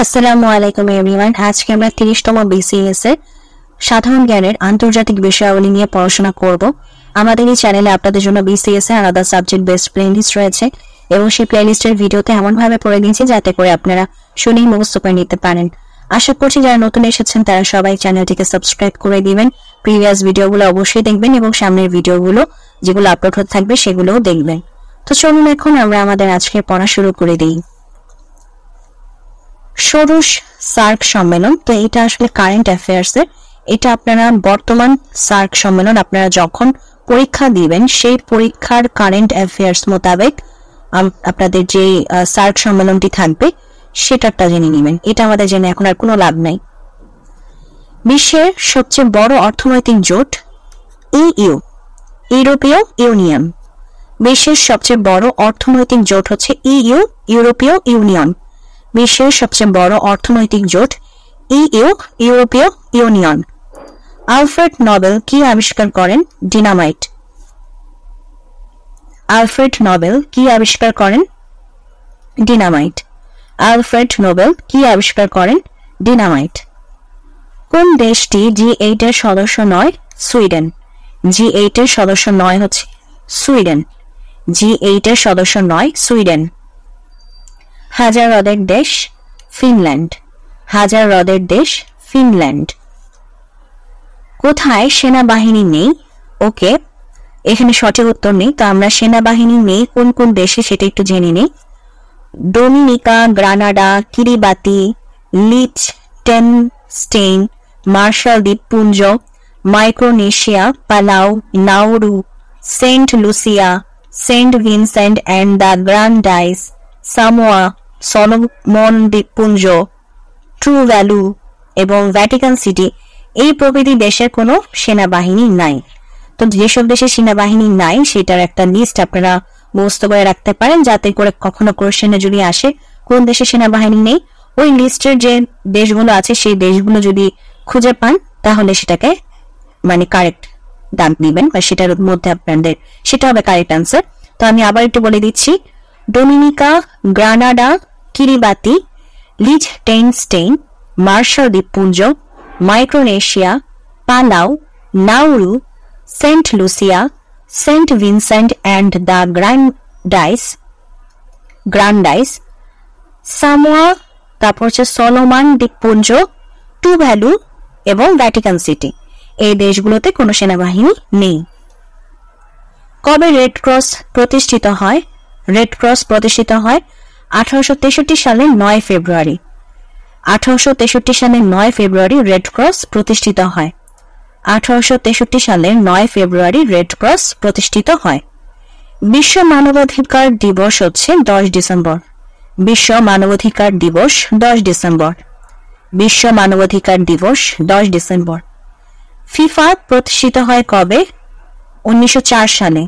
আসসালামু আলাইকুম এভরিওয়ান। আজকে আমরা 30তম বিসিএস এর সাধারণ জ্ঞানের আন্তর্জাতিক বিষয়াবলী নিয়ে পড়াশোনা করব। আমাদের এই চ্যানেলে আপনাদের জন্য বিসিএস এর আলাদা সাবজেক্ট বেসড প্লেলিস্ট রয়েছে এবং সেই প্লেলিস্টের ভিডিওতে এমনভাবে পড়ে দিয়েছি যাতে করে আপনারা শুনেই মুখস্থ করে নিতে পারেন। আশা করছি যারা নতুন এসেছেন তারা সবাই চ্যানেলটিকে সাবস্ক্রাইব করে দিবেন, প্রিভিয়াস ভিডিওগুলো অবশ্যই দেখবেন এবং সামনের ভিডিওগুলো যেগুলো আপলোড হতে থাকবে সেগুলোও দেখবেন। তো চলুন এখন আমরা আমাদের আজকের পড়া শুরু করে দিই। ষোড়শ সার্ক সম্মেলন, তো এটা আসলে কারেন্ট অ্যাফেয়ার্স এর। এটা আপনারা বর্তমান সার্ক সম্মেলন আপনারা যখন পরীক্ষা দিবেন সেই পরীক্ষার কারেন্ট অ্যাফেয়ার্স মোতাবেক আপনাদের যে সার্ক সম্মেলনটি থাকবে সেটারটা জেনে নেবেন। এটা আমাদের জেনে এখন আর কোনো লাভ নাই। বিশ্বের সবচেয়ে বড় অর্থনৈতিক জোট ইইউ, ইউরোপীয় ইউনিয়ন। বিশ্বের সবচেয়ে বড় অর্থনৈতিক জোট হচ্ছে ইইউ, ইউরোপীয় ইউনিয়ন। বিশ্বের সবচেয়ে বড় অর্থনৈতিক জোট ইইউ, ইউরোপীয় ইউনিয়ন। আলফ্রেড নোবেল কি আবিষ্কার করেন? ডিনামাইট। আলফ্রেড নোবেল কি আবিষ্কার করেন? ডিনামাইট। আলফ্রেড নোবেল কি আবিষ্কার করেন? ডিনামাইট। কোন দেশটি G8 এর সদস্য নয়? সুইডেন। G8 এর সদস্য নয় হচ্ছে সুইডেন। G8 এর সদস্য নয় সুইডেন। হাজার হ্রদের দেশ? ফিনল্যান্ড। হাজার হ্রদের দেশ ফিনল্যান্ড। কোথায় সেনাবাহিনী নেই? ওকে, এখানে সঠিক উত্তর নেই, তো আমরা সেনাবাহিনী নেই কোন কোন দেশে সেটা একটু জেনে নিই। Dominica, Grenada, Kiribati, Liechtenstein, Marshall দ্বীপপুঞ্জ, Micronesia, Palau, Nauru, Saint Lucia, Saint Vincent and the Grenadines, Samoa, Solomon দ্বীপপুঞ্জ, ট্রুভ্যালু এবং ভ্যাটিকান সিটি, এই প্রভৃতি দেশের কোনো সেনাবাহিনী নাই। তো যেসব দেশে সেনাবাহিনী নাই সেটার একটা লিস্ট আপনারা মুখস্থ করে রাখতে পারেন, যাতে করে কখনো কোশ্চেনে যদি আসে কোন দেশে সেনাবাহিনী নেই, ওই লিস্টের যে দেশগুলো আছে সেই দেশগুলো যদি খুঁজে পান তাহলে সেটাকে মানে কারেক্ট দাগ দিবেন বা সেটার মধ্যে আপনাদের সেটা হবে কারেক্ট আনসার। তো আমি আবার একটু বলে দিচ্ছি, Dominica, Grenada, Kiribati, Liechtenstein, Marshall দ্বীপপুঞ্জ, Micronesia, Palau, Nauru, Saint Lucia, Saint Vincent and the Grenadines, Samoa, তারপর হচ্ছে সলোমন দ্বীপপুঞ্জ, টুভ্যালু এবং ভ্যাটিকান সিটি, এই দেশগুলোতে কোনো সেনাবাহিনী নেই। কবে রেড ক্রস প্রতিষ্ঠিত হয়? রেড ক্রস প্রতিষ্ঠিত হয় 1863 সালের 9 ফেব্রুয়ারি। 1863 সালের 9 ফেব্রুয়ারি রেড ক্রস প্রতিষ্ঠিত হয়। 1863 সালের 9 ফেব্রুয়ারি রেড ক্রস প্রতিষ্ঠিত হয়। বিশ্ব মানবাধিকার দিবস হচ্ছে 10 ডিসেম্বর। বিশ্ব মানবাধিকার দিবস 10 ডিসেম্বর। বিশ্ব মানবাধিকার দিবস 10 ডিসেম্বর। ফিফা প্রতিষ্ঠিত হয় কবে? 1904 সালে।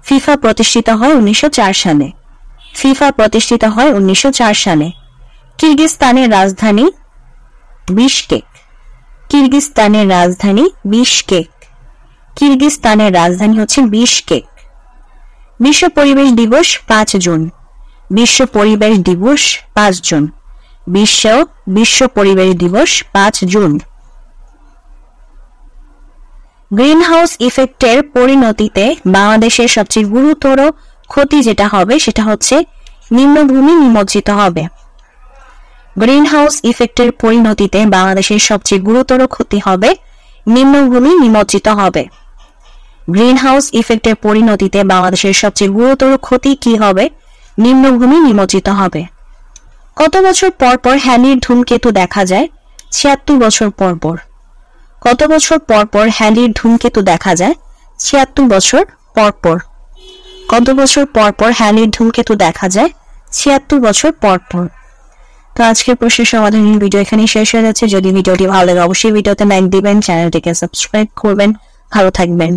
ফিফা প্রতিষ্ঠিত হয় 1904 সালে। ফিফা প্রতিষ্ঠিত হয় 1904 সালে। কিরগিজস্তানের রাজধানী? বিশকেক। কিরগিজস্তানের রাজধানী বিশকেক। কিরগিজস্তানের রাজধানী হচ্ছে বিশকেক। বিশ্ব পরিবেশ দিবস 5 জুন। বিশ্ব পরিবেশ দিবস 5 জুন। বিশ্ব পরিবেশ দিবস 5 জুন। গ্রিন হাউস ইফেক্টের পরিণতিতে বাংলাদেশের সবচেয়ে গুরুতর ক্ষতি যেটা হবে সেটা হচ্ছে নিম্নভূমি নিমজ্জিত হবে। গ্রিন হাউস ইফেক্টের পরিণতিতে বাংলাদেশের সবচেয়ে গুরুতর ক্ষতি হবে নিম্নভূমি নিমজ্জিত হবে। গ্রিন হাউস ইফেক্টের পরিণতিতে বাংলাদেশের সবচেয়ে গুরুতর ক্ষতি কি হবে? নিম্নভূমি নিমজ্জিত হবে। কত বছর পর পর হ্যালির ধূমকেতু দেখা যায়? 76 বছর পর পর। কত বছর পর পর হ্যালির ধূমকেতু দেখা যায়? 76 বছর পর পর। কত বছর পর পর হ্যালির ধূমকেতু দেখা যায়? 76 বছর পর পর। তো আজকের প্রশ্নের সমাধানের ভিডিও এখানেই শেষ হয়ে যাচ্ছে। যদি ভিডিওটি ভালো লাগে অবশ্যই ভিডিওতে লাইক দিবেন, চ্যানেলটিকে সাবস্ক্রাইব করবেন। ভালো থাকবেন।